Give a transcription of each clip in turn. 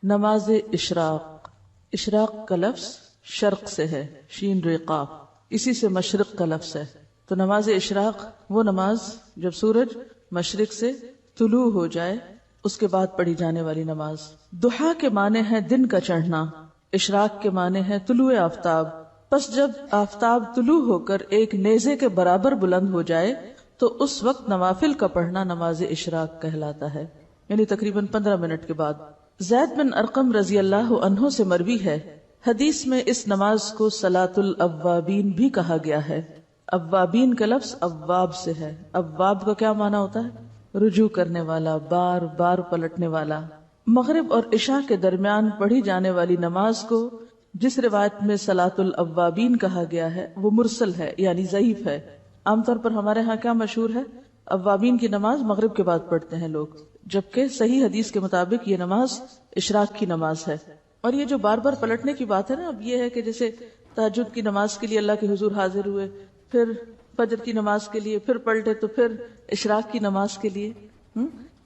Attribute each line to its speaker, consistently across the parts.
Speaker 1: نماز اشراق. اشراق کا لفظ شرق سے ہے، شین ریقا، اسی سے مشرق کا لفظ ہے. تو نماز اشراق وہ نماز جب سورج مشرق سے طلوع ہو جائے اس کے بعد پڑھی جانے والی نماز. ضحیٰ کے معنی ہے دن کا چڑھنا، اشراق کے معنی ہے طلوع آفتاب. پس جب آفتاب طلوع ہو کر ایک نیزے کے برابر بلند ہو جائے تو اس وقت نوافل کا پڑھنا نماز اشراق کہلاتا ہے، یعنی تقریباً 15 منٹ کے بعد. زید بن ارقم رضی اللہ عنہ سے مروی ہے، حدیث میں اس نماز کو صلاۃ الاوابین بھی کہا گیا ہے. اوابین کا لفظ اواب سے ہے. اواب کا کیا معنی ہوتا ہے؟ رجوع کرنے والا، بار بار پلٹنے والا. مغرب اور عشاء کے درمیان پڑھی جانے والی نماز کو جس روایت میں صلاۃ الاوابین کہا گیا ہے وہ مرسل ہے، یعنی ضعیف ہے. عام طور پر ہمارے ہاں کیا مشہور ہے؟ اوابین کی نماز مغرب کے بعد پڑھتے ہیں لوگ، جبکہ صحیح حدیث کے مطابق یہ نماز اشراق کی نماز ہے. اور یہ جو بار بار پلٹنے کی بات ہے نا، اب یہ ہے کہ جیسے تہجد کی نماز کے لیے اللہ کے حضور حاضر ہوئے، پھر فجر کی نماز کے لیے پھر پلٹے، تو پھر اشراق کی نماز کے لیے،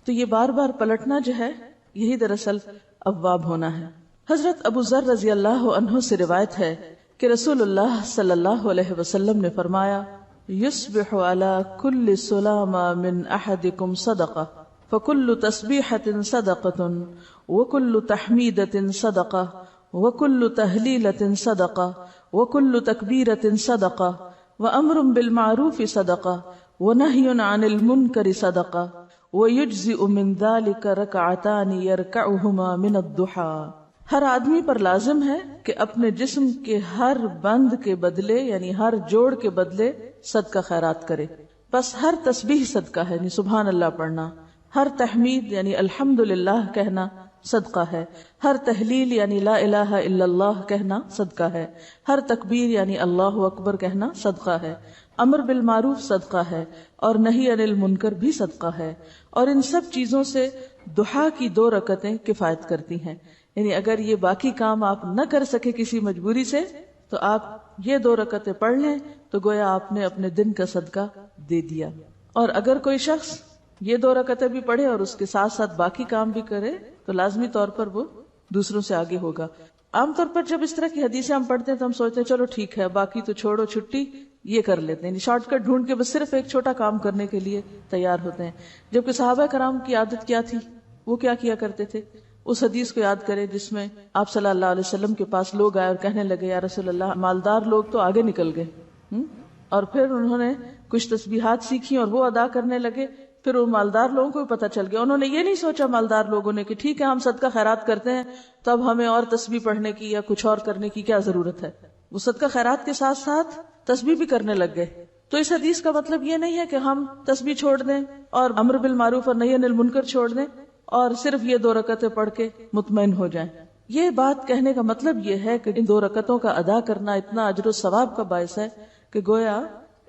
Speaker 1: تو یہ بار بار پلٹنا جو ہے یہی دراصل اواب ہونا ہے. حضرت ابو ذر رضی اللہ عنہ سے روایت ہے کہ رسول اللہ صلی اللہ علیہ وسلم نے فرمایا، یصبح علی کل سلامہ من احدکم صدقہ فکل تسبیحۃ صدقۃ وکل تحمیدۃ صدقہ وکل تہلیلۃ صدقہ وکل تکبیرۃ صدقہ وامر بالمعروف صدقہ ونہی عن المنکر صدقہ ویجزئ من ذلک رکعتان یرکعہما من الضحیٰ. ہر آدمی پر لازم ہے کہ اپنے جسم کے ہر بند کے بدلے، یعنی ہر جوڑ کے بدلے صدقہ خیرات کرے. بس ہر تسبیح صدقہ ہے، یعنی سبحان اللہ پڑھنا. ہر تحمید یعنی الحمدللہ کہنا صدقہ ہے. ہر تحلیل یعنی لا الہ الا اللہ کہنا صدقہ ہے. ہر تکبیر یعنی اللہ اکبر کہنا صدقہ ہے. امر بالمعروف صدقہ ہے اور نہی عن المنکر بھی صدقہ ہے. اور ان سب چیزوں سے ضحیٰ کی 2 رکعتیں کفایت کرتی ہیں. یعنی اگر یہ باقی کام آپ نہ کر سکے کسی مجبوری سے تو آپ یہ 2 رکعتیں پڑھ لیں تو گویا آپ نے اپنے دن کا صدقہ دے دیا. اور اگر کوئی شخص یہ 2 رکعتیں بھی پڑھے اور اس کے ساتھ ساتھ باقی کام بھی کرے تو لازمی طور پر وہ دوسروں سے آگے ہوگا. عام طور پر جب اس طرح کی حدیثیں ہم پڑھتے ہیں تو ہم سوچتے ہیں چلو ٹھیک ہے، باقی تو چھوڑو، چھٹی یہ کر لیتے ہیں، شارٹ کٹ ڈھونڈ کے بس صرف ایک چھوٹا کام کرنے کے لیے تیار ہوتے ہیں. جبکہ صحابہ کرام کی عادت کیا تھی، وہ کیا کیا کرتے تھے؟ اس حدیث کو یاد کریں جس میں آپ صلی اللہ علیہ وسلم کے پاس لوگ آئے اور کہنے لگے، یا رسول اللہ، مالدار لوگ تو آگے نکل گئے، اور پھر انہوں نے کچھ تسبیحات سیکھی اور وہ ادا کرنے لگے. پھر وہ مالدار لوگوں کو بھی پتہ چل گیا. انہوں نے یہ نہیں سوچا مالدار لوگوں نے کہ ٹھیک ہے ہم صدقہ خیرات کرتے ہیں تو اب ہمیں اور تسبیح پڑھنے کی یا کچھ اور کرنے کی کیا ضرورت ہے. وہ صدقہ خیرات کے ساتھ ساتھ تسبیح بھی کرنے لگ گئے. تو اس حدیث کا مطلب یہ نہیں ہے کہ ہم تسبیح چھوڑ دیں اور امر بالمعروف اور نہی عن المنکر چھوڑ دیں اور صرف یہ 2 رکعتیں پڑھ کے مطمئن ہو جائیں. یہ بات کہنے کا مطلب یہ ہے کہ ان 2 رکعتوں کا ادا کرنا اتنا اجر و ثواب کا باعث ہے کہ گویا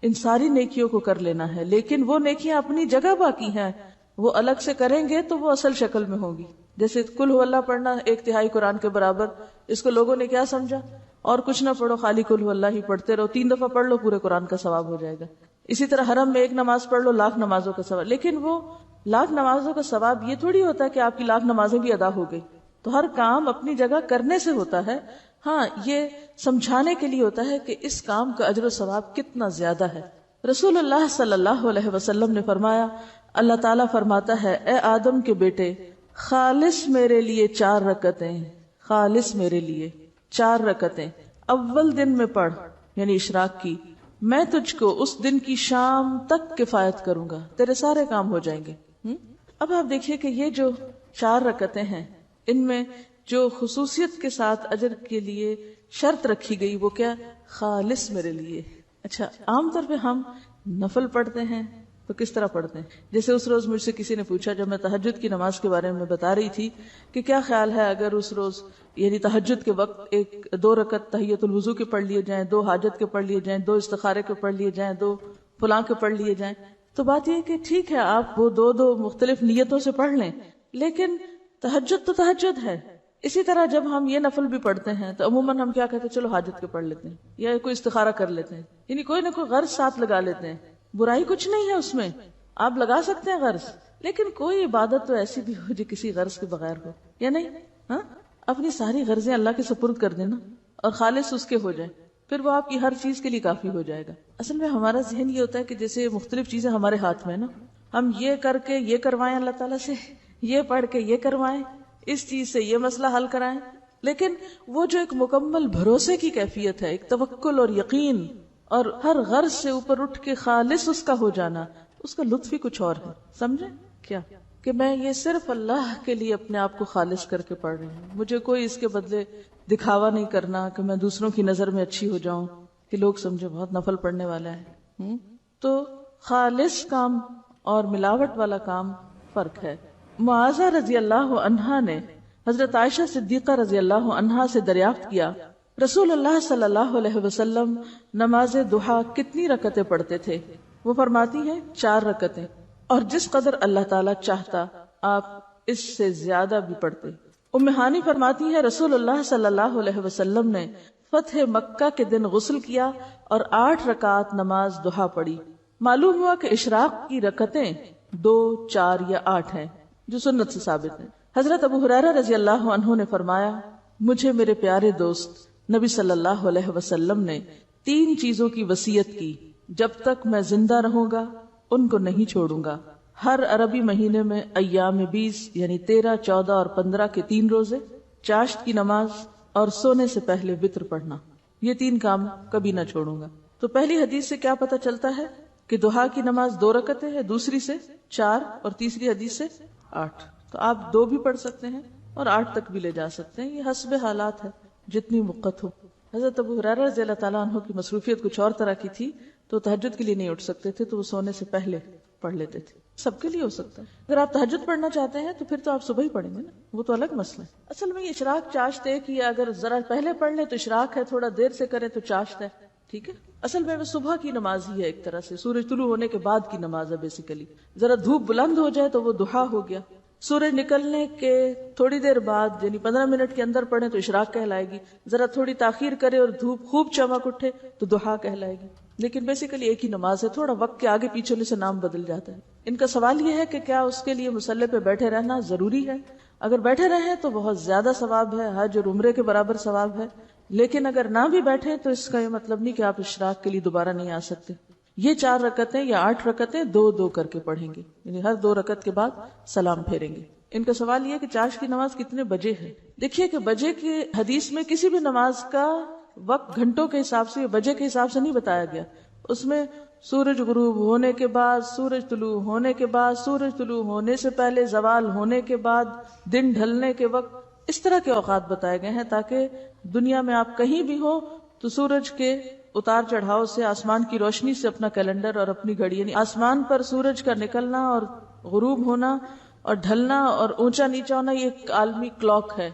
Speaker 1: ان ساری نیکیوں کو کر لینا ہے. لیکن وہ نیکیاں اپنی جگہ باقی ہیں، وہ الگ سے کریں گے تو وہ اصل شکل میں ہوگی. جیسے کل ہو اللہ پڑھنا 1/3 قرآن کے برابر، اس کو لوگوں نے کیا سمجھا، اور کچھ نہ پڑھو، خالی کل ہو اللہ ہی پڑھتے رہو، 3 دفعہ پڑھ لو پورے قرآن کا ثواب ہو جائے گا. اسی طرح حرم میں 1 نماز پڑھ لو، 1,00,000 نمازوں کا ثواب. لیکن وہ 1,00,000 نمازوں کا ثواب یہ تھوڑی ہوتا ہے کہ آپ کی 1,00,000 نمازیں بھی ادا ہو گئی. تو ہر کام اپنی جگہ کرنے سے ہوتا ہے. ہاں، یہ سمجھانے کے لیے ہوتا ہے کہ اس کام کا اجر و ثواب کتنا زیادہ ہے. رسول اللہ صلی اللہ علیہ وسلم نے فرمایا، اللہ تعالیٰ فرماتا ہے، اے آدم کے بیٹے، خالص میرے لیے 4 رکعتیں، خالص میرے لیے 4 رکعتیں اول دن میں پڑھ، یعنی اشراق کی. میں تجھ کو اس دن کی شام تک کفایت کروں گا، تیرے سارے کام ہو جائیں گے. اب آپ دیکھیے کہ یہ جو 4 رکعتیں ہیں، ان میں جو خصوصیت کے ساتھ اجر کے لیے شرط رکھی گئی وہ کیا؟ خالص میرے لیے. اچھا، عام طور پہ ہم نفل پڑھتے ہیں تو کس طرح پڑھتے ہیں؟ جیسے اس روز مجھ سے کسی نے پوچھا جب میں تہجد کی نماز کے بارے میں بتا رہی تھی کہ کیا خیال ہے اگر اس روز یعنی تہجد کے وقت 2 رکعت تحیۃ الوضو کے پڑھ لیے جائیں، 2 حاجت کے پڑھ لیے جائیں، 2 استخارے کے پڑھ لیے جائیں، 2 فلاں کے پڑھ لیے جائیں. تو بات یہ کہ ٹھیک ہے آپ وہ 2 مختلف نیتوں سے پڑھ لیں، لیکن تہجد تو تہجد ہے. اسی طرح جب ہم یہ نفل بھی پڑھتے ہیں تو عموماً ہم کیا کہتے ہیں، چلو حاجت کے پڑھ لیتے ہیں یا کوئی استخارہ کر لیتے ہیں، یعنی کوئی نہ کوئی غرض ساتھ لگا لیتے ہیں. برائی کچھ نہیں ہے اس میں، آپ لگا سکتے ہیں غرض، لیکن کوئی عبادت تو ایسی بھی ہو جو کسی غرض کے بغیر ہو، یا نہیں؟ ہاں اپنی ساری غرضیں اللہ کے سپرد کر دینا اور خالص اس کے ہو جائے، پھر وہ آپ کی ہر چیز کے لیے کافی ہو جائے گا. اصل میں ہمارا ذہن یہ ہوتا ہے کہ جیسے مختلف چیزیں ہمارے ہاتھ میں نا، ہم یہ کر کے یہ کروائیں اللہ تعالیٰ سے، یہ پڑھ کے یہ کروائیں، اس چیز سے یہ مسئلہ حل کرائیں. لیکن وہ جو ایک مکمل بھروسے کی کیفیت ہے، ایک توکل اور یقین اور ہر غرض سے اوپر اٹھ کے خالص اس کا ہو جانا، اس کا لطف ہی کچھ اور ہے. سمجھے کیا کہ میں یہ صرف اللہ کے لیے اپنے آپ کو خالص کر کے پڑھ رہی ہوں، مجھے کوئی اس کے بدلے دکھاوا نہیں کرنا کہ میں دوسروں کی نظر میں اچھی ہو جاؤں کہ لوگ سمجھے بہت نفل پڑھنے والا ہے. تو خالص کام اور ملاوٹ والا کام فرق ہے. معاذہ رضی اللہ عنہا نے حضرت عائشہ صدیقہ رضی اللہ عنہا سے دریافت کیا، رسول اللہ صلی اللہ علیہ وسلم نماز ضحیٰ کتنی رکعتیں پڑھتے تھے؟ وہ فرماتی ہیں 4 رکعتیں، اور جس قدر اللہ تعالیٰ چاہتا آپ اس سے زیادہ بھی پڑھتے. ام ہانی فرماتی ہے رسول اللہ صلی اللہ علیہ وسلم نے فتح مکہ کے دن غسل کیا اور 8 رکعات نماز ضحیٰ پڑھی. معلوم ہوا کہ اشراق کی رکعتیں 2، 4 یا 8 ہیں جو سنت سے ثابت ہیں. حضرت ابو ہریرہ رضی اللہ عنہ نے فرمایا، مجھے میرے پیارے دوست نبی صلی اللہ علیہ وسلم نے 3 چیزوں کی وصیت کی، جب تک میں زندہ رہوں گا ان کو نہیں چھوڑوں گا. ہر عربی مہینے میں ایام 20 یعنی 13، 14 اور 15 کے 3 روزے، چاشت کی نماز اور سونے سے پہلے وتر پڑھنا. یہ 3 کام کبھی نہ چھوڑوں گا. تو پہلی حدیث سے کیا پتہ چلتا ہے کہ ضحیٰ کی نماز 2 رکعتیں ہے، دوسری سے 4 اور تیسری حدیث سے 8. تو آپ 2 بھی پڑھ سکتے ہیں اور 8 تک بھی لے جا سکتے ہیں، یہ حسب حالات ہے جتنی وقت ہو. حضرت ابو ہریرہ رضی اللہ تعالیٰ عنہ کی مصروفیت کچھ اور طرح کی تھی، تو تہجد کے لیے نہیں اٹھ سکتے تھے، تو وہ سونے سے پہلے پڑھ لیتے تھے. سب کے لیے ہو سکتا ہے. اگر آپ تہجد پڑھنا چاہتے ہیں تو پھر تو آپ صبح ہی پڑھیں گے نا، وہ تو الگ مسئلہ ہے. اصل میں اشراق چاشت ایک ہی ہے، اگر ذرا پہلے پڑھ لیں تو اشراق ہے، تھوڑا دیر سے کریں تو چاشت ہے. ٹھیک ہے، اصل میں صبح کی نماز ہی ہے، ایک طرح سے سورج طلوع ہونے کے بعد کی نماز ہے بیسیکلی. ذرا دھوپ بلند ہو جائے تو وہ ضحیٰ ہو گیا. سورج نکلنے کے تھوڑی دیر بعد یعنی 15 منٹ کے اندر پڑھیں تو اشراق کہلائے گی. ذرا تھوڑی تاخیر کرے اور دھوپ خوب چمک اٹھے تو ضحیٰ کہلائے گی. لیکن بیسیکلی ایک ہی نماز ہے، تھوڑا وقت کے آگے پیچھے ہونے سے نام بدل جاتا ہے. ان کا سوال یہ ہے کہ کیا اس کے لیے مصلی پہ بیٹھے رہنا ضروری ہے؟ اگر بیٹھے رہیں تو بہت زیادہ ثواب ہے، حج اور عمرے کے برابر ثواب ہے. لیکن اگر نہ بھی بیٹھیں تو اس کا یہ مطلب نہیں کہ آپ اشراق کے لیے دوبارہ نہیں آ سکتے. یہ 4 رکعتیں یا 8 رکعتیں 2 کر کے پڑھیں گے، یعنی ہر 2 رکعت کے بعد سلام پھیریں گے. ان کا سوال یہ کہ چاشت کی نماز کتنے بجے ہے؟ دیکھیے کہ بجے کی حدیث میں کسی بھی نماز کا وقت گھنٹوں کے حساب سے، بجے کے حساب سے نہیں بتایا گیا. اس میں سورج غروب ہونے کے بعد، سورج طلوع ہونے کے بعد، سورج طلوع ہونے سے پہلے، زوال ہونے کے بعد، دن ڈھلنے کے وقت، اس طرح کے اوقات بتائے گئے ہیں تاکہ دنیا میں آپ کہیں بھی ہو تو سورج کے اتار چڑھاؤ سے، آسمان کی روشنی سے اپنا کیلنڈر اور اپنی گھڑی، یعنی آسمان پر سورج کا نکلنا اور غروب ہونا اور ڈھلنا اور اونچا نیچا ہونا، یہ ایک عالمی کلاک ہے.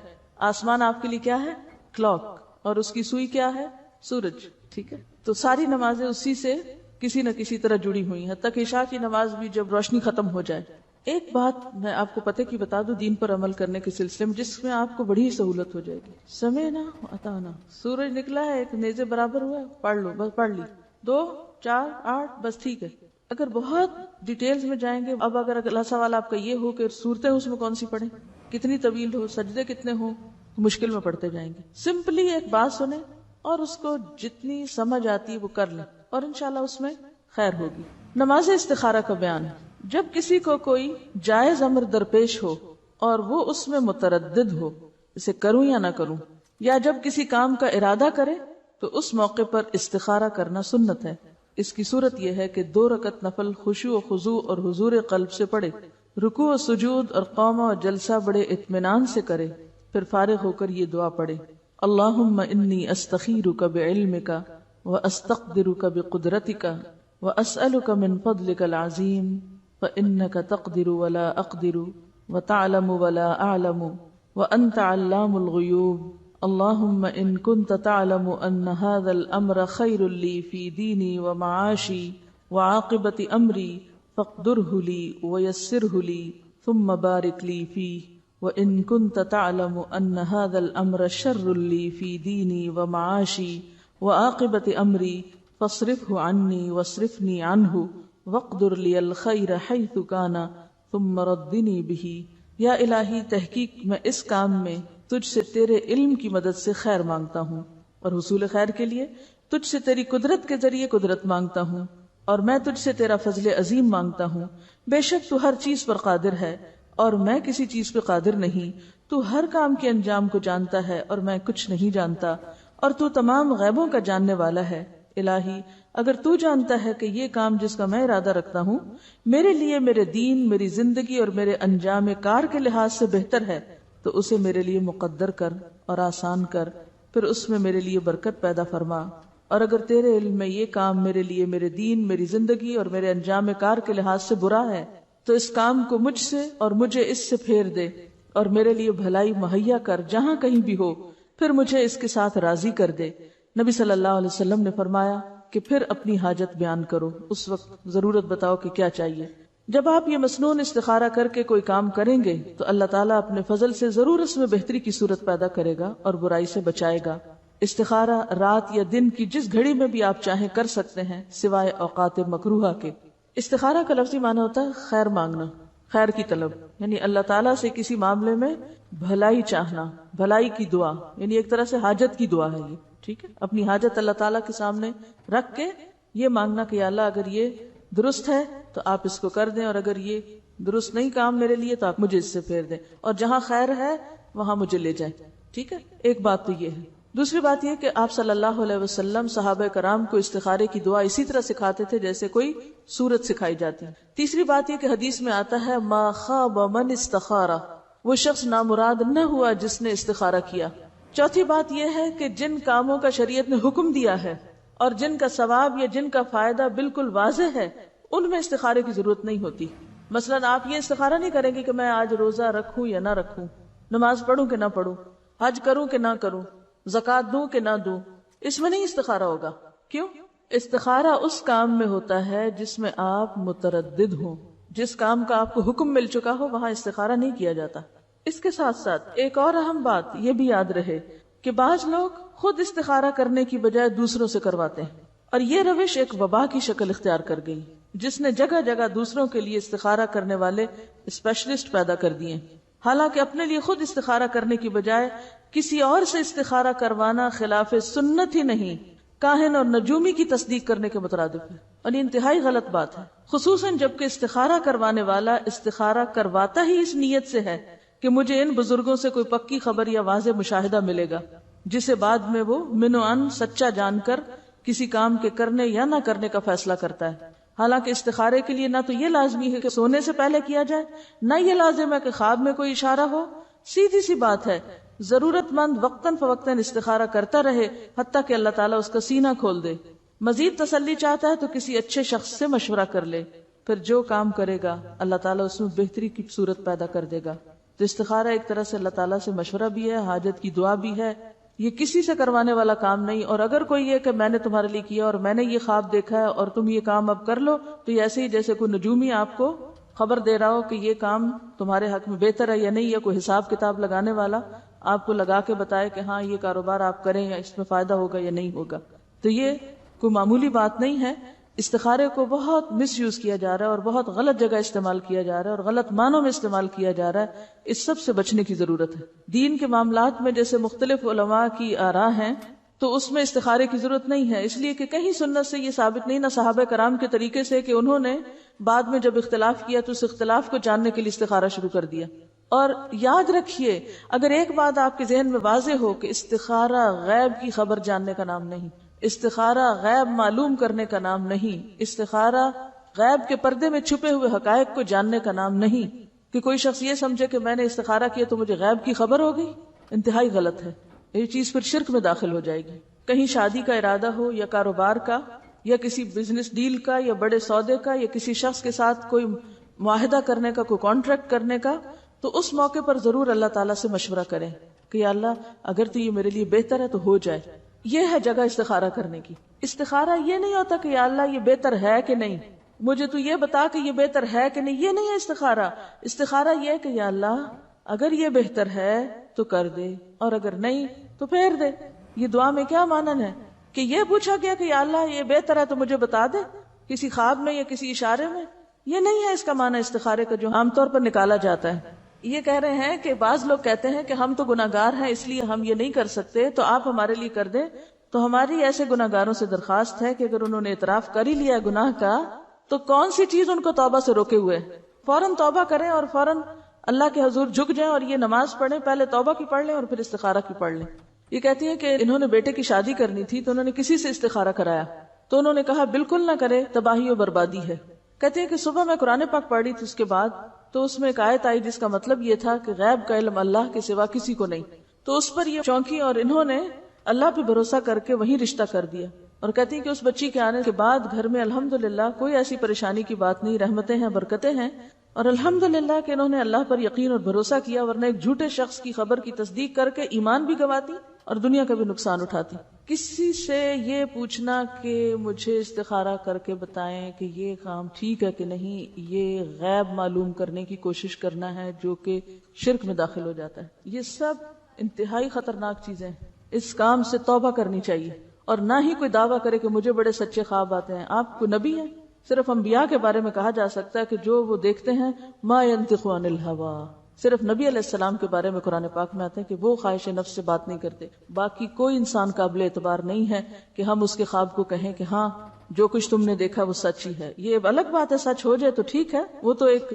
Speaker 1: آسمان آپ کے لیے کیا ہے؟ کلاک. اور اس کی سوئی کیا ہے؟ سورج. ٹھیک ہے، تو ساری نمازیں اسی سے کسی نہ کسی طرح جڑی ہوئی ہیں، حتیٰ کہ عشاء کی نماز بھی جب روشنی ختم ہو جائے. ایک بات میں آپ کو پتہ کی بتا دوں دین پر عمل کرنے کے سلسلے میں، جس میں آپ کو بڑی سہولت ہو جائے گی. سمعنا وأطعنا. سورج نکلا ہے، ایک نیزے برابر ہوا ہے، پڑھ لو، بس پڑھ لی. 2، 4، 8 بس ٹھیک ہے. اگر بہت ڈیٹیلز میں جائیں گے، اب اگر اگلا سوال آپ کا یہ ہو کہ صورتیں اس میں کون سی پڑھیں، کتنی طویل ہو، سجدے کتنے ہوں، مشکل میں پڑھتے جائیں گے. سمپلی ایک بات سنیں اور اس کو جتنی سمجھ آتی وہ کر لیں اور انشاءاللہ اس میں خیر ہوگی. نماز استخارہ کا بیان ہے. جب کسی کو کوئی جائز امر درپیش ہو اور وہ اس میں متردد ہو، اسے کروں یا نہ کروں، یا جب کسی کام کا ارادہ کرے تو اس موقع پر استخارہ کرنا سنت ہے. اس کی صورت یہ ہے کہ 2 رکعت نفل خشوع و خضوع اور حضور قلب سے پڑھے، رکوع و سجود اور قومہ و جلسہ بڑے اطمینان سے کرے، پھر فارغ ہو کر یہ دعا پڑھے: اللہم انی استخیرک بعلمک واستقدرک بقدرتک واسألک من فضلک العظیم فإنک تقدر ولا اقدر وتعلم ولا اعلم وانت علام الغیوب. اللهم إن كنت تعلم أن هذا الأمر خير لي في ديني ومعاشي وعاقبة أمري فاقدره لي ويسره لي ثم بارك لي فيه. وإن كنت تعلم أن هذا الأمر شر لي في ديني ومعاشي وعاقبة أمري فاصرفه عني واصرفني عنه واقدر لي الخير حيث كان ثم ردني به. یا الہی، تحقیق میں اس کام میں تجھ سے تیرے علم کی مدد سے خیر مانگتا ہوں، اور حصول خیر کے لیے تجھ سے تیری قدرت کے ذریعے قدرت مانگتا ہوں، اور میں تجھ سے تیرا فضل عظیم مانگتا ہوں۔ بے شک تو ہر چیز پر قادر ہے اور میں کسی چیز پہ قادر نہیں، تو ہر کام کے انجام کو جانتا ہے اور میں کچھ نہیں جانتا، اور تو تمام غیبوں کا جاننے والا ہے۔ الہی اگر تو جانتا ہے کہ یہ کام جس کا میں ارادہ رکھتا ہوں میرے لیے میرے دین، میری زندگی اور میرے انجام کار کے لحاظ سے بہتر ہے تو اسے میرے لیے مقدر کر اور آسان کر، پھر اس میں میرے لیے برکت پیدا فرما۔ اور اگر تیرے علم میں یہ کام میرے لیے میرے دین، میری زندگی اور میرے انجام کار کے لحاظ سے برا ہے تو اس کام کو مجھ سے اور مجھے اس سے پھیر دے، اور میرے لیے بھلائی مہیا کر جہاں کہیں بھی ہو، پھر مجھے اس کے ساتھ راضی کر دے۔ نبی صلی اللہ علیہ وسلم نے فرمایا کہ پھر اپنی حاجت بیان کرو، اس وقت ضرورت بتاؤ کہ کیا چاہیے۔ جب آپ یہ مسنون استخارہ کر کے کوئی کام کریں گے تو اللہ تعالیٰ اپنے فضل سے ضرور اس میں بہتری کی صورت پیدا کرے گا اور برائی سے بچائے گا۔ استخارہ رات یا دن کی جس گھڑی میں بھی آپ چاہیں کر سکتے ہیں سوائے اوقات مکروہہ کے۔ استخارہ کا لفظی معنی ہوتا ہے خیر مانگنا، خیر کی طلب، یعنی اللہ تعالیٰ سے کسی معاملے میں بھلائی چاہنا، بھلائی کی دعا، یعنی ایک طرح سے حاجت کی دعا ہے یہ، ٹھیک ہے؟ اپنی حاجت اللہ تعالیٰ کے سامنے رکھ کے یہ مانگنا کہ یا اللہ اگر یہ درست ہے تو آپ اس کو کر دیں، اور اگر یہ درست نہیں کام میرے لیے تو آپ مجھے اس سے پھیر دیں، اور جہاں خیر ہے وہاں مجھے لے جائیں، ٹھیک ہے؟ ایک بات تو یہ ہے۔ دوسری بات یہ کہ آپ صلی اللہ علیہ وسلم صحابہ کرام کو استخارے کی دعا اسی طرح سکھاتے تھے جیسے کوئی سورت سکھائی جاتی ہے۔ تیسری بات یہ کہ حدیث میں آتا ہے ما خاب من استخارہ، وہ شخص نامراد نہ ہوا جس نے استخارہ کیا۔ چوتھی بات یہ ہے کہ جن کاموں کا شریعت نے حکم دیا ہے اور جن کا ثواب یا جن کا فائدہ بالکل واضح ہے ان میں استخارے کی ضرورت نہیں ہوتی۔ مثلا آپ یہ استخارہ نہیں کریں گے کہ میں آج روزہ رکھوں یا نہ رکھوں، نماز پڑھوں کہ نہ پڑھوں، حج کروں کہ نہ کروں، زکوٰۃ دوں کہ نہ دوں، اس میں نہیں استخارہ ہوگا۔ کیوں؟ استخارہ اس کام میں ہوتا ہے جس میں آپ متردد ہوں، جس کام کا آپ کو حکم مل چکا ہو وہاں استخارہ نہیں کیا جاتا۔ اس کے ساتھ ساتھ ایک اور اہم بات یہ بھی یاد رہے کہ بعض لوگ خود استخارہ کرنے کی بجائے دوسروں سے کرواتے ہیں، اور یہ روش ایک وبا کی شکل اختیار کر گئی جس نے جگہ جگہ دوسروں کے لیے استخارہ کرنے والے اسپیشلسٹ پیدا کر دیے، حالانکہ اپنے لیے خود استخارہ کرنے کی بجائے کسی اور سے استخارہ کروانا خلاف سنت ہی نہیں، کاہن اور نجومی کی تصدیق کرنے کے مترادف ہے، اور یہ انتہائی غلط بات ہے، خصوصاً جبکہ استخارہ کروانے والا استخارہ کرواتا ہی اس نیت سے ہے کہ مجھے ان بزرگوں سے کوئی پکی خبر یا واضح مشاہدہ ملے گا جسے بعد میں وہ من و ان سچا جان کر کسی کام کے کرنے یا نہ کرنے کا فیصلہ کرتا ہے۔ حالانکہ استخارے کے لیے نہ تو یہ لازمی ہے کہ سونے سے پہلے کیا جائے، نہ یہ لازم ہے کہ خواب میں کوئی اشارہ ہو۔ سیدھی سی بات ہے، ضرورت مند وقتاً فوقتاً استخارہ کرتا رہے حتیٰ کہ اللہ تعالیٰ اس کا سینہ کھول دے۔ مزید تسلی چاہتا ہے تو کسی اچھے شخص سے مشورہ کر لے، پھر جو کام کرے گا اللہ تعالیٰ اس میں بہتری کی صورت پیدا کر دے گا۔ تو استخارہ ایک طرح سے اللہ تعالیٰ سے مشورہ بھی ہے، حاجت کی دعا بھی ہے، یہ کسی سے کروانے والا کام نہیں۔ اور اگر کوئی یہ کہ میں نے تمہارے لیے کیا اور میں نے یہ خواب دیکھا ہے اور تم یہ کام اب کر لو، تو یہ ایسے ہی جیسے کوئی نجومی آپ کو خبر دے رہا ہو کہ یہ کام تمہارے حق میں بہتر ہے یا نہیں، یا کوئی حساب کتاب لگانے والا آپ کو لگا کے بتائے کہ ہاں یہ کاروبار آپ کریں یا اس میں فائدہ ہوگا یا نہیں ہوگا، تو یہ کوئی معمولی بات نہیں ہے۔ استخارے کو بہت مس یوز کیا جا رہا ہے اور بہت غلط جگہ استعمال کیا جا رہا ہے اور غلط معنوں میں استعمال کیا جا رہا ہے، اس سب سے بچنے کی ضرورت ہے۔ دین کے معاملات میں جیسے مختلف علماء کی آراء ہیں تو اس میں استخارے کی ضرورت نہیں ہے، اس لیے کہ کہیں سنت سے یہ ثابت نہیں، نہ صحابہ کرام کے طریقے سے کہ انہوں نے بعد میں جب اختلاف کیا تو اس اختلاف کو جاننے کے لیے استخارہ شروع کر دیا۔ اور یاد رکھیے، اگر ایک بات آپ کے ذہن میں واضح ہو کہ استخارہ غیب کی خبر جاننے کا نام نہیں، استخارہ غیب معلوم کرنے کا نام نہیں، استخارہ غیب کے پردے میں چھپے ہوئے حقائق کو جاننے کا نام نہیں، کہ کوئی شخص یہ سمجھے کہ میں نے استخارہ کیا تو مجھے غیب کی خبر ہو گئی، انتہائی غلط ہے۔ یہ چیز پھر شرک میں داخل ہو جائے گی۔ کہیں شادی کا ارادہ ہو یا کاروبار کا یا کسی بزنس ڈیل کا یا بڑے سودے کا یا کسی شخص کے ساتھ کوئی معاہدہ کرنے کا، کوئی کانٹریکٹ کرنے کا، تو اس موقع پر ضرور اللہ تعالیٰ سے مشورہ کریں کہ یا اللہ اگر تو یہ میرے لیے بہتر ہے تو ہو جائے۔ یہ ہے جگہ استخارہ کرنے کی۔ استخارہ یہ نہیں ہوتا کہ یا اللہ یہ بہتر ہے کہ نہیں، مجھے تو یہ بتا کہ یہ بہتر ہے کہ نہیں، یہ نہیں ہے استخارہ۔ استخارہ یہ کہ یا اللہ اگر یہ بہتر ہے تو کر دے اور اگر نہیں تو پھیر دے۔ یہ دعا میں کیا مانن ہے کہ یہ پوچھا گیا کہ یا اللہ یہ بہتر ہے تو مجھے بتا دے کسی خواب میں یا کسی اشارے میں، یہ نہیں ہے اس کا معنی استخارے کا جو عام طور پر نکالا جاتا ہے۔ یہ کہہ رہے ہیں کہ بعض لوگ کہتے ہیں کہ ہم تو گناہگار ہیں اس لیے ہم یہ نہیں کر سکتے، تو آپ ہمارے لیے کر دیں. تو ہماری ایسے گناہگاروں سے درخواست ہے کہ اگر انہوں نے اعتراف کر ہی لیا ہے گناہ کا، تو کون سی چیز ان کو توبہ سے روکے ہوئے؟ فوراً توبہ کریں اور فوراً اللہ کے حضور جھک جائیں اور یہ نماز پڑھیں. پہلے توبہ کی پڑھ لیں اور پھر استخارہ کی پڑھ لیں. یہ کہتی ہے کہ انہوں نے بیٹے کی شادی کرنی تھی تو انہوں نے کسی سے استخارہ کرایا تو انہوں نے کہا بالکل نہ کرے، تباہی و بربادی ہے. کہتے ہیں کہ صبح میں قرآن پاک پڑھ رہی تھی اس کے بعد، تو اس میں ایک آیت آئی جس کا مطلب یہ تھا کہ غیب کا علم اللہ کے سوا کسی کو نہیں. تو اس پر یہ چونکی اور انہوں نے اللہ پہ بھروسہ کر کے وہی رشتہ کر دیا. اور کہتی ہیں کہ اس بچی کے آنے کے بعد گھر میں الحمدللہ کوئی ایسی پریشانی کی بات نہیں، رحمتیں ہیں، برکتیں ہیں. اور الحمدللہ کہ انہوں نے اللہ پر یقین اور بھروسہ کیا، ورنہ ایک جھوٹے شخص کی خبر کی تصدیق کر کے ایمان بھی گواتی اور دنیا کا بھی نقصان اٹھاتی. کسی سے یہ پوچھنا کہ مجھے استخارہ کر کے بتائیں کہ یہ کام ٹھیک ہے کہ نہیں، یہ غیب معلوم کرنے کی کوشش کرنا ہے جو کہ شرک میں داخل ہو جاتا ہے. یہ سب انتہائی خطرناک چیزیں ہیں. اس کام سے توبہ کرنی چاہیے اور نہ ہی کوئی دعویٰ کرے کہ مجھے بڑے سچے خواب آتے ہیں. آپ کو نبی ہیں، صرف انبیاء کے بارے میں کہا جا سکتا ہے کہ جو وہ دیکھتے ہیں ما ينطق عن الهوى. صرف نبی علیہ السلام کے بارے میں قرآن پاک میں آتے ہیں کہ وہ خواہش نفس سے بات نہیں کرتے. باقی کوئی انسان قابل اعتبار نہیں ہے کہ ہم اس کے خواب کو کہیں کہ ہاں جو کچھ تم نے دیکھا وہ سچ ہی ہے. یہ الگ بات ہے، سچ ہو جائے تو ٹھیک ہے، وہ تو ایک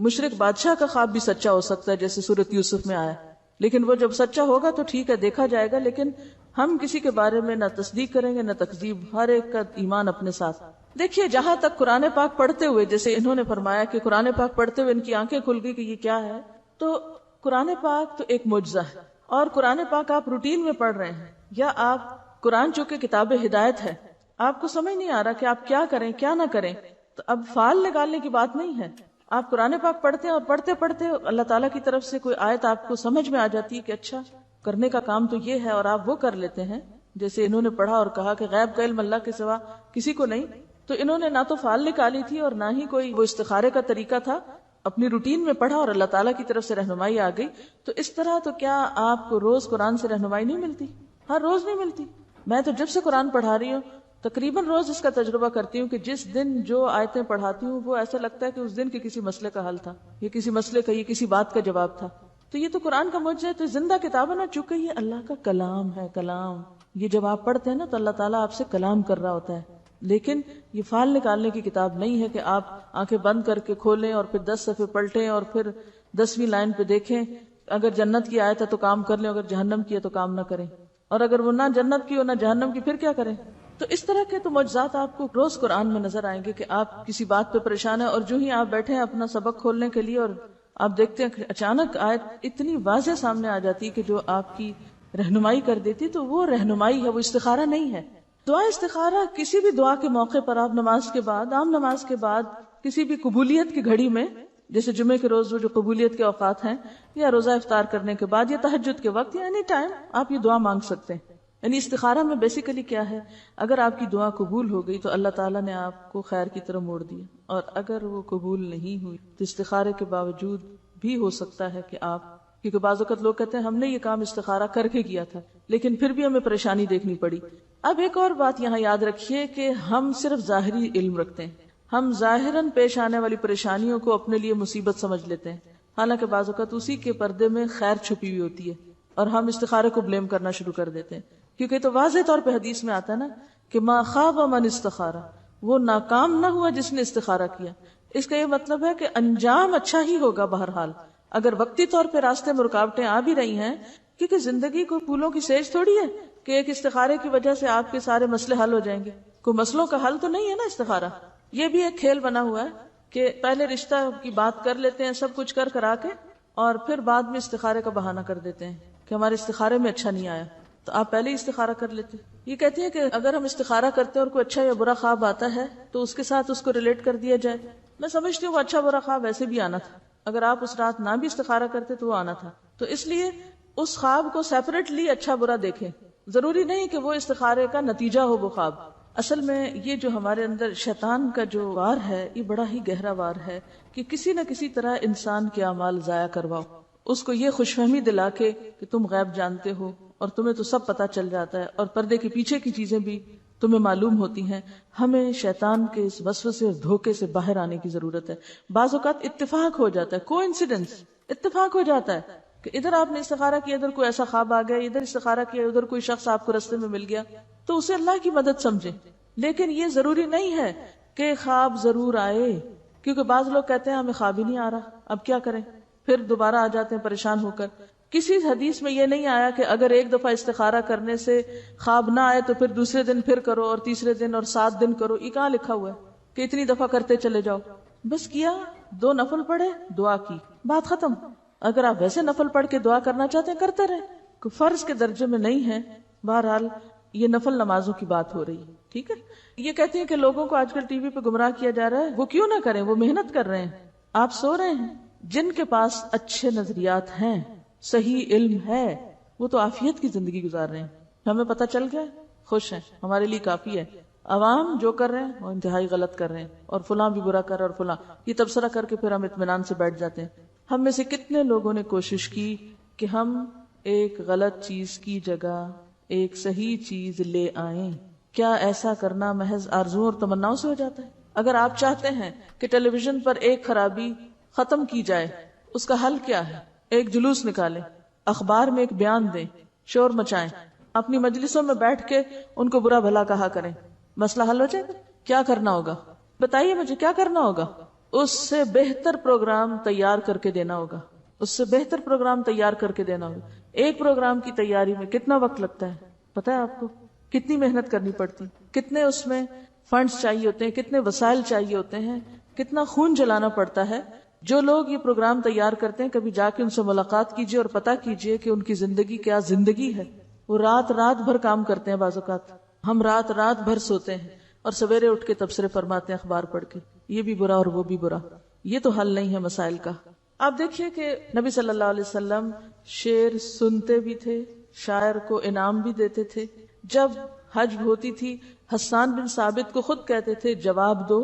Speaker 1: مشرک بادشاہ کا خواب بھی سچا ہو سکتا ہے جیسے سورۃ یوسف میں آیا، لیکن وہ جب سچا ہوگا تو ٹھیک ہے، دیکھا جائے گا. لیکن ہم کسی کے بارے میں نہ تصدیق کریں گے نہ تکذیب، ہر ایک کا ایمان اپنے ساتھ. دیکھیے جہاں تک قرآن پاک پڑھتے ہوئے، جیسے انہوں نے فرمایا کہ قرآن پاک پڑھتے ہوئے ان کی آنکھیں کھل گئی کہ یہ کیا ہے، تو قرآن پاک تو ایک معجزہ ہے. اور قرآن پاک آپ روٹین میں پڑھ رہے ہیں یا آپ قرآن چونکہ کتاب ہدایت ہے، آپ کو سمجھ نہیں آ رہا کہ آپ کیا کریں کیا نہ کریں، تو اب فال نکالنے کی بات نہیں ہے. آپ قرآن پاک پڑھتے ہیں اور پڑھتے پڑھتے اللہ تعالیٰ کی طرف سے کوئی آیت آپ کو سمجھ میں آ جاتی ہے کہ اچھا کرنے کا کام تو یہ ہے، اور آپ وہ کر لیتے ہیں. جیسے انہوں نے پڑھا اور کہا کہ غیب کا علم اللہ کے سوا کسی کو نہیں، تو انہوں نے نہ تو فال نکالی تھی اور نہ ہی کوئی وہ استخارے کا طریقہ تھا، اپنی روٹین میں پڑھا اور اللہ تعالیٰ کی طرف سے رہنمائی آ گئی. تو اس طرح تو کیا آپ کو روز قرآن سے رہنمائی نہیں ملتی؟ ہر روز نہیں ملتی. میں تو جب سے قرآن پڑھا رہی ہوں تقریباً روز اس کا تجربہ کرتی ہوں کہ جس دن جو آیتیں پڑھاتی ہوں وہ ایسا لگتا ہے کہ اس دن کے کسی مسئلے کا حل تھا، یہ کسی مسئلے کا، یہ کسی بات کا جواب تھا. تو یہ تو قرآن کا معجزہ ہے، تو زندہ کتاب ہے نا، چونکہ یہ اللہ کا کلام ہے. کلام یہ جب آپ پڑھتے ہیں نا تو اللہ تعالیٰ آپ سے کلام کر رہا ہوتا ہے. لیکن یہ فال نکالنے کی کتاب نہیں ہے کہ آپ آنکھیں بند کر کے کھولیں اور پھر 10 صفحے پلٹیں اور پھر 10ویں لائن پہ دیکھیں، اگر جنت کی آیت ہے تو کام کر لیں، اگر جہنم کی ہے تو کام نہ کریں، اور اگر وہ نہ جنت کی ہو نہ جہنم کی پھر کیا کریں. تو اس طرح کے تو معجزات آپ کو روز قرآن میں نظر آئیں گے کہ آپ کسی بات پہ پریشان ہیں اور جو ہی آپ بیٹھے ہیں اپنا سبق کھولنے کے لیے اور آپ دیکھتے ہیں کہ اچانک آیت اتنی واضح سامنے آ جاتی کہ جو آپ کی رہنمائی کر دیتی، تو وہ رہنمائی ہے، وہ استخارہ نہیں ہے. دعا استخارہ کسی بھی دعا کے موقع پر آپ نماز کے بعد، عام نماز کے بعد، کسی بھی قبولیت کی گھڑی میں، جیسے جمعے کے روز وہ جو قبولیت کے اوقات ہیں، یا روزہ افطار کرنے کے بعد، یا تہجد کے وقت، یا اینی ٹائم آپ یہ دعا مانگ سکتے ہیں. یعنی استخارہ میں بیسیکلی کیا ہے، اگر آپ کی دعا قبول ہو گئی تو اللہ تعالیٰ نے آپ کو خیر کی طرف موڑ دیا، اور اگر وہ قبول نہیں ہوئی تو استخارے کے باوجود بھی ہو سکتا ہے کہ آپ، کیونکہ بعض اوقات لوگ کہتے ہیں ہم نے یہ کام استخارہ کر کے کیا تھا لیکن پھر بھی ہمیں پریشانی دیکھنی پڑی. اب ایک اور بات یہاں یاد رکھیے کہ ہم صرف ظاہری علم رکھتے ہیں، ہم ظاہراً پیش آنے والی پریشانیوں کو اپنے لیے مصیبت سمجھ لیتے ہیں، حالانکہ بعض اوقات اسی کے پردے میں خیر چھپی ہوئی ہوتی ہے، اور ہم استخارے کو بلیم کرنا شروع کر دیتے ہیں. کیونکہ تو واضح طور پہ حدیث میں آتا ہے نا کہ ما خاب من استخارہ، وہ ناکام نہ ہوا جس نے استخارہ کیا. اس کا یہ مطلب ہے کہ انجام اچھا ہی ہوگا بہرحال، اگر وقتی طور پہ راستے میں رکاوٹیں آ بھی رہی ہیں، کیونکہ زندگی کو پھولوں کی سیج تھوڑی ہے کہ ایک استخارے کی وجہ سے آپ کے سارے مسئلے حل ہو جائیں گے. کوئی مسئلوں کا حل تو نہیں ہے نا استخارہ. یہ بھی ایک کھیل بنا ہوا ہے کہ پہلے رشتہ کی بات کر لیتے ہیں سب کچھ کرا کے، اور پھر بعد میں استخارے کا بہانہ کر دیتے ہیں کہ ہمارے استخارے میں اچھا نہیں آیا، تو آپ پہلے ہی استخارہ کر لیتے. یہ کہتی ہیں کہ اگر ہم استخارہ کرتے ہیں اور کوئی اچھا یا برا خواب آتا ہے تو اس کے ساتھ اس کو ریلیٹ کر دیا جائے. میں سمجھتی ہوں وہ اچھا برا خواب ویسے بھی آنا تھا، اگر آپ اس رات نہ بھی استخارہ کرتے تو وہ آنا تھا. تو اس لیے اس خواب کو سیپریٹلی اچھا برا دیکھیں، ضروری نہیں کہ وہ استخارے کا نتیجہ ہو وہ خواب. اصل میں یہ جو ہمارے اندر شیطان کا جو وار ہے یہ بڑا ہی گہرا وار ہے کہ کسی نہ کسی طرح انسان کے اعمال ضائع کرواؤ، اس کو یہ خوش فہمی دلا کے کہ تم غیب جانتے ہو اور تمہیں تو سب پتہ چل جاتا ہے اور پردے کے پیچھے کی چیزیں بھی تمہیں معلوم ہوتی ہیں. ہمیں شیطان کے اس وسوسے اور دھوکے سے باہر آنے کی ضرورت ہے. بعض اوقات اتفاق ہو جاتا ہے، کوانسیڈنس، اتفاق ہو جاتا ہے کہ ادھر آپ نے استخارہ کیا، ادھر کوئی ایسا خواب آ گیا، ادھر استخارہ کیا، ادھر کوئی شخص آپ کو رستے میں مل گیا، تو اسے اللہ کی مدد سمجھے. لیکن یہ ضروری نہیں ہے کہ خواب ضرور آئے، کیونکہ بعض لوگ کہتے ہیں ہمیں خواب ہی نہیں آ رہا، اب کیا کریں، پھر دوبارہ آ جاتے ہیں پریشان ہو کر. کسی حدیث میں یہ نہیں آیا کہ اگر ایک دفعہ استخارہ کرنے سے خواب نہ آئے تو پھر دوسرے دن پھر کرو اور تیسرے دن اور 7 دن کرو. یہ کہاں لکھا ہوا ہے کہ اتنی دفعہ کرتے چلے جاؤ؟ بس کیا، 2 نفل پڑھے، دعا کی، بات ختم. اگر آپ ویسے نفل پڑھ کے دعا کرنا چاہتے ہیں کرتے رہیں، کوئی فرض کے درجے میں نہیں ہے. بہرحال یہ نفل نمازوں کی بات ہو رہی ہے، ٹھیک ہے. یہ کہتے ہیں کہ لوگوں کو آج کل ٹی وی پہ گمراہ کیا جا رہا ہے، وہ کیوں نہ کریں، وہ محنت کر رہے ہیں. آپ سو رہے ہیں، جن کے پاس اچھے نظریات ہیں، صحیح علم ہے، وہ تو عافیت کی زندگی گزار رہے ہیں. ہمیں پتہ چل گیا، خوش ہیں، ہمارے لیے کافی ہے. عوام جو کر رہے ہیں وہ انتہائی غلط کر رہے ہیں، اور فلاں بھی برا کر رہا ہے، اور فلاں. یہ تبصرہ کر کے پھر ہم اطمینان سے بیٹھ جاتے ہیں. ہم میں سے کتنے لوگوں نے کوشش کی کہ ہم ایک غلط چیز کی جگہ ایک صحیح چیز لے آئیں؟ کیا ایسا کرنا محض آرزو اور تمناؤں سے ہو جاتا ہے؟ اگر آپ چاہتے ہیں کہ ٹیلی ویژن پر ایک خرابی ختم کی جائے، اس کا حل کیا ہے؟ ایک جلوس نکالیں، اخبار میں ایک بیان دیں، شور مچائیں، اپنی مجلسوں میں بیٹھ کے ان کو برا بھلا کہا کریں، مسئلہ حل ہو جائے گا. کیا کرنا ہوگا بتائیے مجھے، کیا کرنا ہوگا؟ اس سے بہتر پروگرام تیار کر کے دینا ہوگا، اس سے بہتر پروگرام تیار کر کے دینا ہوگا. ایک پروگرام کی تیاری میں کتنا وقت لگتا ہے پتہ ہے آپ کو؟ کتنی محنت کرنی پڑتی، کتنے اس میں فنڈز چاہیے ہوتے ہیں، کتنے وسائل چاہیے ہوتے ہیں، کتنا خون جلانا پڑتا ہے. جو لوگ یہ پروگرام تیار کرتے ہیں، کبھی جا کے ان سے ملاقات کیجئے اور پتہ کیجئے کہ ان کی زندگی کیا زندگی ہے. وہ رات رات بھر کام کرتے ہیں. بعض اوقات ہم رات رات بھر سوتے ہیں اور سویرے اٹھ کے تبصرے فرماتے ہیں اخبار پڑھ کے، یہ بھی برا اور وہ بھی برا. یہ تو حل نہیں ہے مسائل کا. آپ دیکھیے کہ نبی صلی اللہ علیہ وسلم شعر سنتے بھی تھے، شاعر کو انعام بھی دیتے تھے. جب حج ہوتی تھی، حسان بن ثابت کو خود کہتے تھے جواب دو،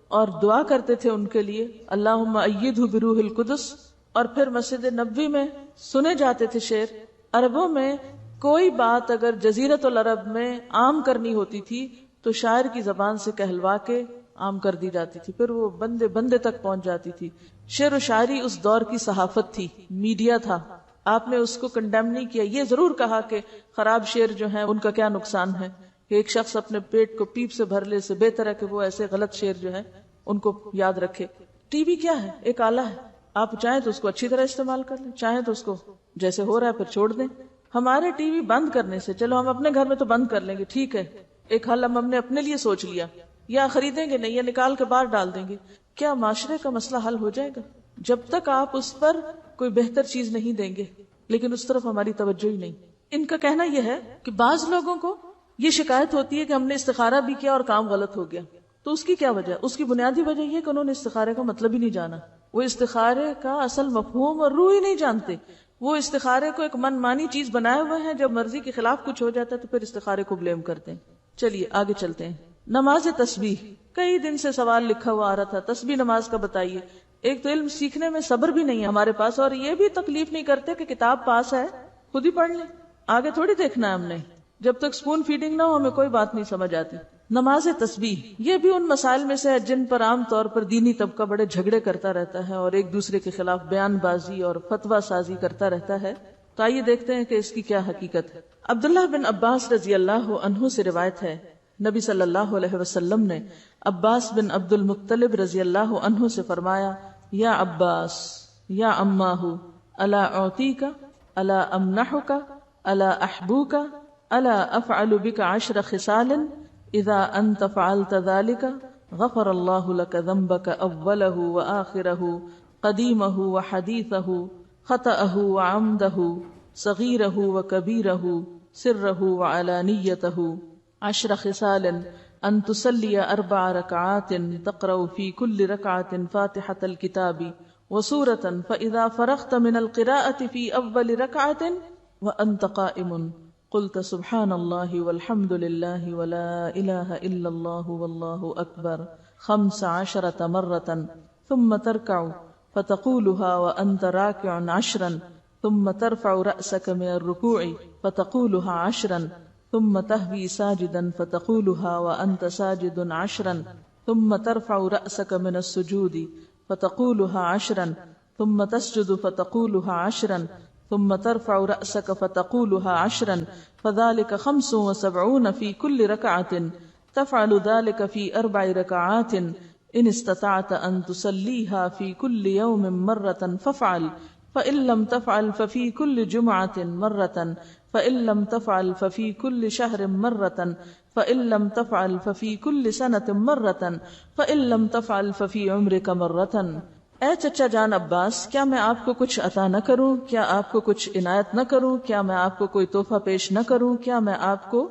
Speaker 1: اور دعا کرتے تھے ان کے لیے، اللہم ایدہ بروح القدس. اور پھر مسجد نبوی میں سنے جاتے تھے شعر. عربوں میں کوئی بات اگر جزیرۃ العرب میں عام کرنی ہوتی تھی تو شاعر کی زبان سے کہلوا کے عام کر دی جاتی تھی، پھر وہ بندے بندے تک پہنچ جاتی تھی. شعر و شاعری اس دور کی صحافت تھی، میڈیا تھا. آپ نے اس کو کنڈیم نہیں کیا، یہ ضرور کہا کہ خراب شعر جو ہیں ان کا کیا نقصان ہے، کہ ایک شخص اپنے پیٹ کو پیپ سے بھر لے، سے بہتر ہے کہ وہ ایسے غلط شعر جو ہیں ان کو یاد رکھے. ٹی وی کیا ہے؟ ایک آلہ ہے. آپ چاہیں تو اس کو اچھی طرح استعمال کر لیں، چاہیں تو اس کو جیسے ہو رہا ہے پھر چھوڑ دیں. ہمارے ٹی وی بند کرنے سے، چلو ہم اپنے گھر میں تو بند کر لیں گے، ٹھیک ہے، ایک حل ہم نے اپنے لیے سوچ لیا، یا خریدیں گے نہیں، یا نکال کے باہر ڈال دیں گے. کیا معاشرے کا مسئلہ حل ہو جائے گا؟ جب تک آپ اس پر کوئی بہتر چیز نہیں دیں گے. لیکن اس طرف ہماری توجہ ہی نہیں. ان کا کہنا یہ ہے کہ بعض لوگوں کو یہ شکایت ہوتی ہے کہ ہم نے استخارہ بھی کیا اور کام غلط ہو گیا. تو اس کی کیا وجہ؟ اس کی بنیادی وجہ یہ کہ انہوں نے استخارے کا مطلب ہی نہیں جانا. وہ استخارے کا اصل مفہوم اور روح ہی نہیں جانتے. وہ استخارے کو ایک من مانی چیز بنائے ہوئے ہیں، جب مرضی کے خلاف کچھ ہو جاتا ہے تو پھر استخارے کو بلیم کرتے ہیں. چلیے آگے چلتے ہیں. نماز تسبیح، کئی دن سے سوال لکھا ہوا آ رہا تھا، تسبیح نماز کا بتائیے. ایک تو علم سیکھنے میں صبر بھی نہیں ہے ہمارے پاس، اور یہ بھی تکلیف نہیں کرتے کہ کتاب پاس ہے خود ہی پڑھ لیں، آگے تھوڑی دیکھنا ہے ہم نے. جب تک سپون فیڈنگ نہ ہو ہمیں کوئی بات نہیں سمجھ آتی. نماز تسبیح یہ بھی ان مسائل میں سے ہے جن پر عام طور پر دینی طبقہ بڑے جھگڑے کرتا رہتا ہے اور ایک دوسرے کے خلاف بیان بازی اور فتویٰ سازی کرتا رہتا ہے. تو آئیے دیکھتے ہیں کہ اس کی کیا حقیقت ہے. عبداللہ بن عباس رضی اللہ عنہ سے روایت ہے، نبی صلی اللہ علیہ وسلم نے عباس بن عبد المطلب رضی اللہ عنہ سے فرمایا، یا عباس یا اماہ الا اعطیک الا امنحک الا احبوک الا افعل بک 10 خصال اذا انت فعلت ذلك غفر اللہ لک ذنبک اولہ وآخرہ قدیمہ وحدیثہ خطأہ وعمدہ صغیرہ وکبیرہ سرہ وعلانیتہ 10 خصال ان تصلی 4 رکعات تقرأ في كل ركعة فاتحة الكتاب وسورة فإذا فرغت من القراءة في أول ركعة وأنت قائم قلت سبحان الله والحمد لله ولا إله إلا الله والله أكبر 15 مرة ثم تركع فتقولها وأنت راكع 10 ثم ترفع رأسك من الركوع فتقولها 10 ثم تهوي ساجدا فتقولها وأنت ساجد 10 ثم ترفع رأسك من السجود فتقولها 10 ثم تسجد فتقولها 10 ثم ترفع رأسك فتقولها 10 فذلك 75 في كل ركعة تفعل ذلك في 4 ركعات إن استطعت أن تصليها في كل يوم مرة فافعل فإن لم تفعل ففي كل جمعة مرة فإن لم تفعل ففي كل شهر مرة فإن لم تفعل ففي كل سنة مرة فإن لم تفعل ففي عمرك مرة۔ اے چچا جان عباس، کیا میں آپ کو کچھ عطا نہ کروں؟ کیا آپ کو کچھ عنایت نہ کروں؟ کیا میں آپ کو کوئی تحفہ پیش نہ کروں؟ کیا میں آپ کو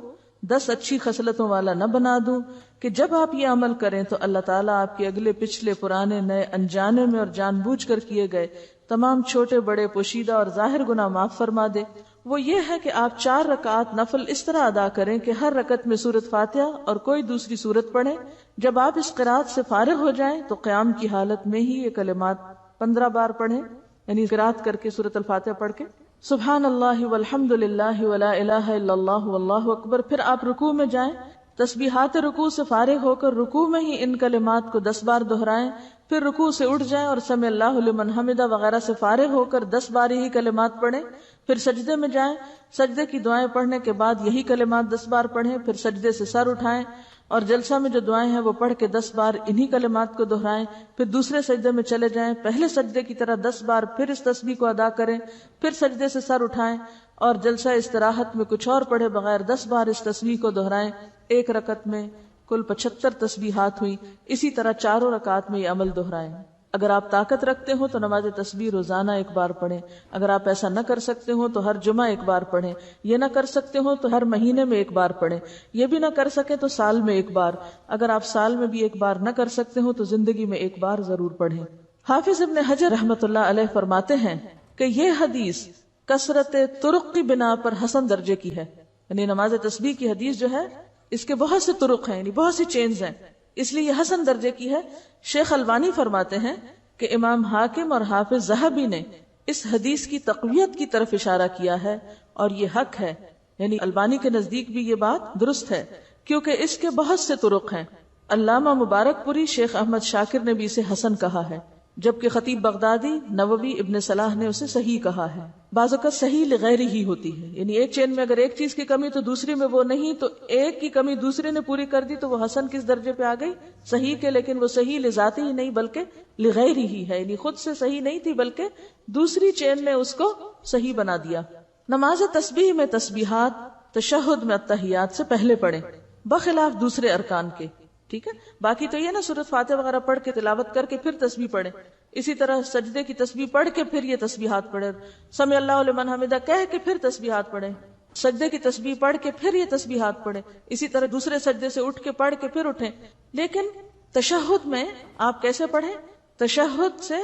Speaker 1: 10 اچھی خصلتوں والا نہ بنا دوں کہ جب آپ یہ عمل کریں تو اللہ تعالیٰ آپ کے اگلے پچھلے پرانے نئے انجانے میں اور جان بوجھ کر کیے گئے تمام چھوٹے بڑے پوشیدہ اور ظاہر گناہ معاف فرما دے۔ وہ یہ ہے کہ آپ 4 رکعات نفل اس طرح ادا کریں کہ ہر رکعت میں سورۃ فاتحہ اور کوئی دوسری سورت پڑھیں۔ جب آپ اس قرات سے فارغ ہو جائیں تو قیام کی حالت میں ہی یہ کلمات 15 بار پڑھیں، یعنی قرات کر کے سورۃ الفاتحہ پڑھ کے سبحان اللہ والحمد للہ ولا الہ الا اللہ واللہ اکبر۔ پھر آپ رکوع میں جائیں، تسبیحات رکوع سے فارغ ہو کر رکوع میں ہی ان کلمات کو 10 بار دہرائیں، پھر رکوع سے اٹھ جائیں اور سمع اللہ لمن حمدہ وغیرہ سے فارغ ہو کر 10 بار یہی کلمات پڑھیں، پھر سجدے میں جائیں، سجدے کی دعائیں پڑھنے کے بعد یہی کلمات 10 بار پڑھیں، پھر سجدے سے سر اٹھائیں اور جلسہ میں جو دعائیں ہیں وہ پڑھ کے 10 بار انہی کلمات کو دہرائیں، پھر دوسرے سجدے میں چلے جائیں، پہلے سجدے کی طرح 10 بار پھر اس تسبیح کو ادا کریں، پھر سجدے سے سر اٹھائیں اور جلسہ استراحت میں کچھ اور پڑھے بغیر 10 بار اس تسبیح کو دہرائیں۔ ایک رکعت میں کل 75 تسبیحات ہوئی، اسی طرح 4 رکعات میں یہ عمل دہرائیں۔ اگر آپ طاقت رکھتے ہو تو نماز تسبیح روزانہ 1 بار پڑھیں، اگر آپ ایسا نہ کر سکتے ہو تو ہر جمعہ 1 بار پڑھیں، یہ نہ کر سکتے ہو تو ہر مہینے میں 1 بار پڑھیں، یہ بھی نہ کر سکے تو سال میں 1 بار، اگر آپ سال میں بھی 1 بار نہ کر سکتے ہو تو زندگی میں 1 بار ضرور پڑھیں۔ حافظ ابن حجر رحمۃ اللہ علیہ فرماتے ہیں کہ یہ حدیث کثرت طرق کی بنا پر حسن درجے کی ہے، یعنی نماز تسبیح کی حدیث جو ہے اس کے بہت سے طرق ہیں، یعنی بہت سی چینز ہیں، اس لیے یہ حسن درجے کی ہے۔ شیخ البانی فرماتے ہیں کہ امام حاکم اور حافظ ذہبی نے اس حدیث کی تقویت کی طرف اشارہ کیا ہے اور یہ حق ہے، یعنی البانی کے نزدیک بھی یہ بات درست ہے کیونکہ اس کے بہت سے طرق ہیں۔ علامہ مبارک پوری شیخ احمد شاکر نے بھی اسے حسن کہا ہے، جبکہ خطیب بغدادی، نووی، ابن صلاح نے اسے صحیح کہا ہے۔ بعض اوقات صحیح لغیر ہی ہوتی ہے، یعنی ایک چین میں اگر ایک چیز کی کمی تو دوسری میں وہ نہیں، تو ایک کی کمی دوسرے نے پوری کر دی تو وہ حسن کس درجے پہ آ گئی؟ صحیح کے، لیکن وہ صحیح لذاتی ہی نہیں بلکہ لغیر ہی ہے، یعنی خود سے صحیح نہیں تھی بلکہ دوسری چین نے اس کو صحیح بنا دیا۔ نماز تسبیح میں تسبیحات تشہد میں التحیات سے پہلے پڑھیں بخلاف دوسرے ارکان کے، ٹھیک ہے؟ باقی تو یہ نا سورۃ فاتحہ وغیرہ پڑھ کے تلاوت کر کے پھر تسبیح پڑھیں، اسی طرح سجدے کی تسبیح پڑھ کے پھر یہ تسبیحات پڑھیں، سمع اللہ لمن حمدہ کہہ کے پھر تسبیحات پڑھیں، سجدے کی تسبیح پڑھ کے پھر یہ تسبیحات پڑھیں، اسی طرح دوسرے سجدے سے اٹھ کے پڑھ کے پھر اٹھیں۔ لیکن تشہد میں آپ کیسے پڑھیں؟ تشہد سے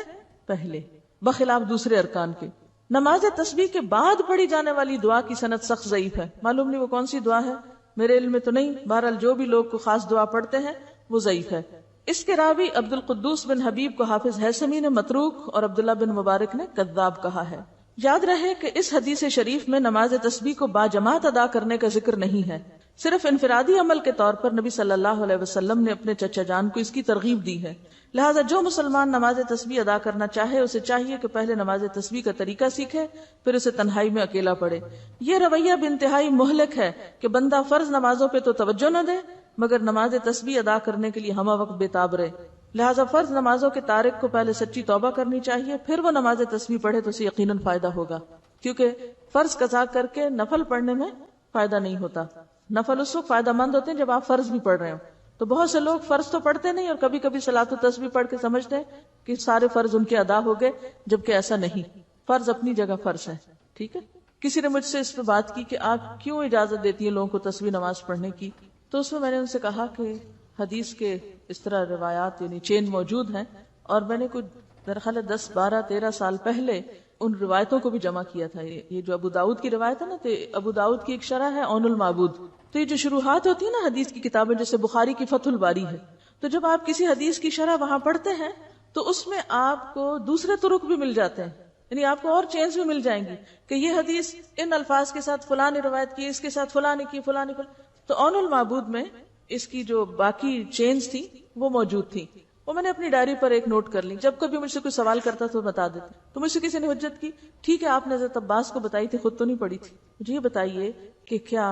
Speaker 1: پہلے بخلاف دوسرے ارکان کے۔ نماز تسبیح کے بعد پڑھی جانے والی دعا کی سند سخت ضعیف ہے، معلوم نہیں وہ کون سی دعا ہے، میرے علم میں تو نہیں، بہرحال جو بھی لوگ کو خاص دعا پڑھتے ہیں وہ ضعیف ہے۔ اس کے راوی عبد القدوس بن حبیب کو حافظ ہیثمی نے متروک اور عبداللہ بن مبارک نے کذاب کہا ہے۔ یاد رہے کہ اس حدیث شریف میں نماز تسبیح کو باجماعت ادا کرنے کا ذکر نہیں ہے، صرف انفرادی عمل کے طور پر نبی صلی اللہ علیہ وسلم نے اپنے چچا جان کو اس کی ترغیب دی ہے۔ لہٰذا جو مسلمان نماز تسبیح ادا کرنا چاہے اسے چاہیے کہ پہلے نماز تسبیح کا طریقہ سیکھے، پھر اسے تنہائی میں اکیلا پڑھے۔ یہ رویہ بھی انتہائی مہلک ہے کہ بندہ فرض نمازوں پہ تو توجہ نہ دے مگر نماز تسبیح ادا کرنے کے لیے ہمہ وقت بے تاب رہے۔ لہٰذا فرض نمازوں کے تارک کو پہلے سچی توبہ کرنی چاہیے، پھر وہ نماز تسبیح پڑھے تو اسے یقیناً فائدہ ہوگا، کیونکہ فرض قضا کر کے نفل پڑھنے میں فائدہ نہیں ہوتا۔ نفل اس وقت فائدہ مند ہوتے ہیں جب آپ فرض بھی پڑھ رہے ہو، تو بہت سے لوگ فرض تو پڑھتے نہیں اور کبھی کبھی صلاۃ التسبیح پڑھ کے سمجھتے ہیں کہ سارے فرض ان کے ادا ہو گئے، جبکہ ایسا نہیں، فرض اپنی جگہ فرض ہے، ٹھیک ہے؟ کسی نے مجھ سے اس پہ بات کی کہ آپ کیوں اجازت دیتی ہیں لوگوں کو تسبیح نماز پڑھنے کی، تو اس میں میں نے ان سے کہا کہ حدیث کے اس طرح روایات یعنی چین موجود ہیں، اور میں نے کچھ درخل 10 12 13 سال پہلے ان روایتوں کو بھی جمع کیا تھا۔ یہ جو ابو داؤد کی روایت ہے نا، تو ابو داؤد کی ایک شرح ہے اون المعبود، تو یہ جو شروحات ہوتی ہے نا حدیث کی کتابیں، جیسے بخاری کی فتح الباری ہے، تو جب آپ کسی حدیث کی شرح وہاں پڑھتے ہیں تو اس میں آپ کو دوسرے طرق بھی مل جاتے ہیں، یعنی آپ کو اور چینز بھی مل جائیں گی کہ یہ حدیث ان الفاظ کے ساتھ فلاں نے روایت کی، اس کے ساتھ فلاں نے کی، تو اون المعبود میں اس کی جو باقی چینز تھی وہ موجود تھی۔ وہ میں نے اپنی ڈائری پر ایک نوٹ کر لی، جب کبھی مجھ سے کوئی سوال کرتا تو بتا دیتی. تو مجھ سے کسی نے حجت کی، ٹھیک ہے آپ نے حضرت عباس کو بتائی تھی، خود تو نہیں پڑھی تھی، مجھے یہ بتائیے کہ کیا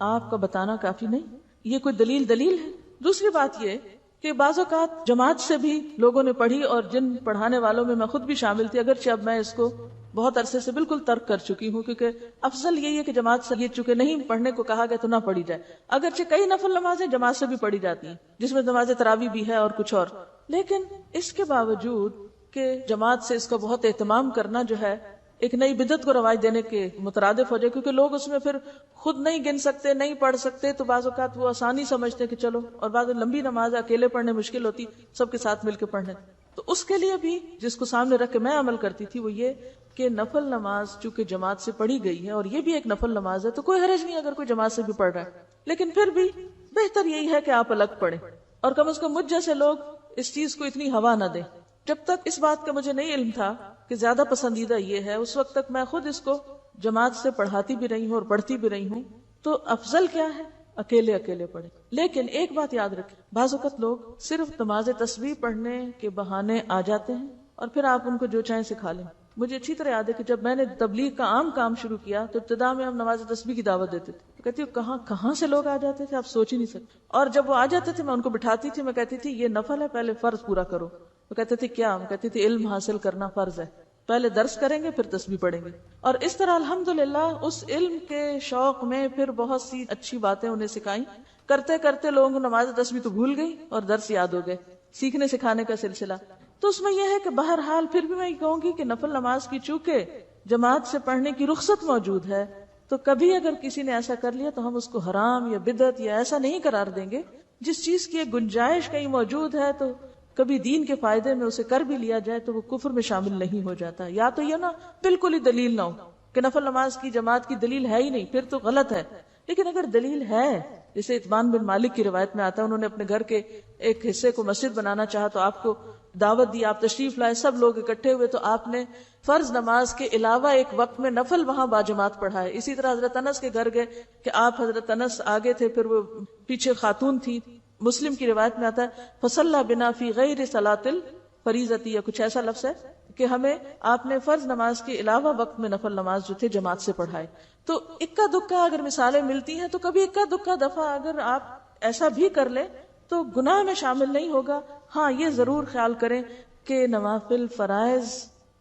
Speaker 1: آپ کا بتانا کافی نہیں؟ یہ کوئی دلیل ہے؟ دوسری بات یہ کہ بعض اوقات جماعت سے بھی لوگوں نے پڑھی، اور جن پڑھانے والوں میں میں خود بھی شامل تھی، اگرچہ اب میں اس کو بہت عرصے سے بالکل ترک کر چکی ہوں، کیونکہ افضل یہی ہے کہ جماعت سے یہ چونکہ نہیں پڑھنے کو کہا گیا تو نہ پڑھی جائے. اگرچہ کئی نفل نمازیں جماعت سے بھی پڑھی جاتی ہیں، جس میں نماز تراویح بھی ہے اور کچھ اور، لیکن اس کے باوجود کہ جماعت سے اس کا بہت اہتمام کرنا جو ہے ایک نئی بدعت کو رواج دینے کے مترادف ہو جائے، کیونکہ لوگ اس میں پھر خود نہیں گن سکتے، نہیں پڑھ سکتے، تو بعض اوقات وہ آسانی سمجھتے کہ چلو، اور بعض لمبی نماز اکیلے پڑھنے مشکل ہوتی، سب کے ساتھ مل کے پڑھنے. تو اس کے لیے بھی جس کو سامنے رکھ کے میں عمل کرتی تھی وہ یہ کہ نفل نماز چونکہ جماعت سے پڑھی گئی ہے، اور یہ بھی ایک نفل نماز ہے، تو کوئی حرج نہیں اگر کوئی جماعت سے بھی پڑھ رہا ہے، لیکن پھر بھی بہتر یہی ہے کہ آپ الگ پڑھیں، اور کم از کم مجھ جیسے لوگ اس چیز کو اتنی ہوا نہ دیں. جب تک اس بات کا مجھے نہیں علم تھا کہ زیادہ پسندیدہ یہ ہے، اس وقت تک میں خود اس کو جماعت سے پڑھاتی بھی رہی ہوں اور پڑھتی بھی رہی ہوں. تو افضل کیا ہے؟ اکیلے پڑھیں. لیکن ایک بات یاد رکھیں، بعض اوقات لوگ صرف نماز تسبیح پڑھنے کے بہانے آ جاتے ہیں اور پھر آپ ان کو جو چاہیں سکھا لیں. مجھے اچھی طرح یاد ہے کہ جب میں نے تبلیغ کا عام کام شروع کیا تو ابتدا میں ہم نماز تسبیح کی دعوت دیتے تھے. کہتی ہوں کہاں سے لوگ آ جاتے تھے، آپ سوچ ہی نہیں سکتے. اور جب وہ آ جاتے تھے میں ان کو بٹھاتی تھی، میں کہتی تھی یہ نفل ہے، پہلے فرض پورا کرو. وہ کہتے تھے کیا؟ ہم کہتی تھی علم حاصل کرنا فرض ہے، پہلے درس کریں گے پھر تسبیح پڑھیں گے. اور اس طرح الحمدللہ اس علم کے شوق میں پھر بہت سی اچھی باتیں انہیں سکھائیں. کرتے کرتے لوگوں کو نماز تسبیح تو بھول گئی اور درس یاد ہو گئے. سیکھنے سکھانے کا سلسلہ. تو اس میں یہ ہے کہ بہرحال پھر بھی میں یہ کہوں گی کہ نفل نماز کی چونکہ جماعت سے پڑھنے کی رخصت موجود ہے، تو کبھی اگر کسی نے ایسا کر لیا تو ہم اس کو حرام یا بدعت یا ایسا نہیں قرار دیں گے. جس چیز کی ایک گنجائش کہیں موجود ہے تو کبھی دین کے فائدے میں اسے کر بھی لیا جائے تو وہ کفر میں شامل نہیں ہو جاتا. یا تو یہ نا بالکل ہی دلیل نہ ہو کہ نفل نماز کی جماعت کی دلیل ہے ہی نہیں، پھر تو غلط ہے. لیکن اگر دلیل ہے، جیسے اطمان بن مالک کی روایت میں آتا ہے، انہوں نے اپنے گھر کے ایک حصے کو مسجد بنانا چاہا تو آپ کو دعوت دی، آپ تشریف لائے، سب لوگ اکٹھے ہوئے، تو آپ نے فرض نماز کے علاوہ ایک وقت میں نفل وہاں باجماعت پڑھائے. اسی طرح حضرت انس کے گھر گئے کہ آپ حضرت انس آگے تھے، پھر وہ پیچھے خاتون تھی. مسلم کی روایت میں آتا ہے فصلی بنا فی غیر صلاۃ الفریضۃ، یا کچھ ایسا لفظ ہے کہ ہمیں آپ نے فرض نماز کے علاوہ وقت میں نفل نماز جو تھے جماعت سے پڑھائے. تو اکا دکا اگر مثالیں ملتی ہیں تو کبھی اکا دکا دفعہ اگر آپ ایسا بھی کر لیں تو گناہ میں شامل نہیں ہوگا. ہاں یہ ضرور خیال کریں کہ نوافل فرائض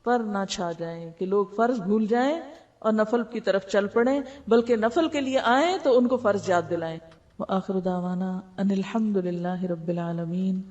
Speaker 1: پر نہ چھا جائیں، کہ لوگ فرض بھول جائیں اور نفل کی طرف چل پڑیں، بلکہ نفل کے لیے آئیں تو ان کو فرض یاد دلائیں. وآخر دعوانا ان الحمد للہ رب العالمین.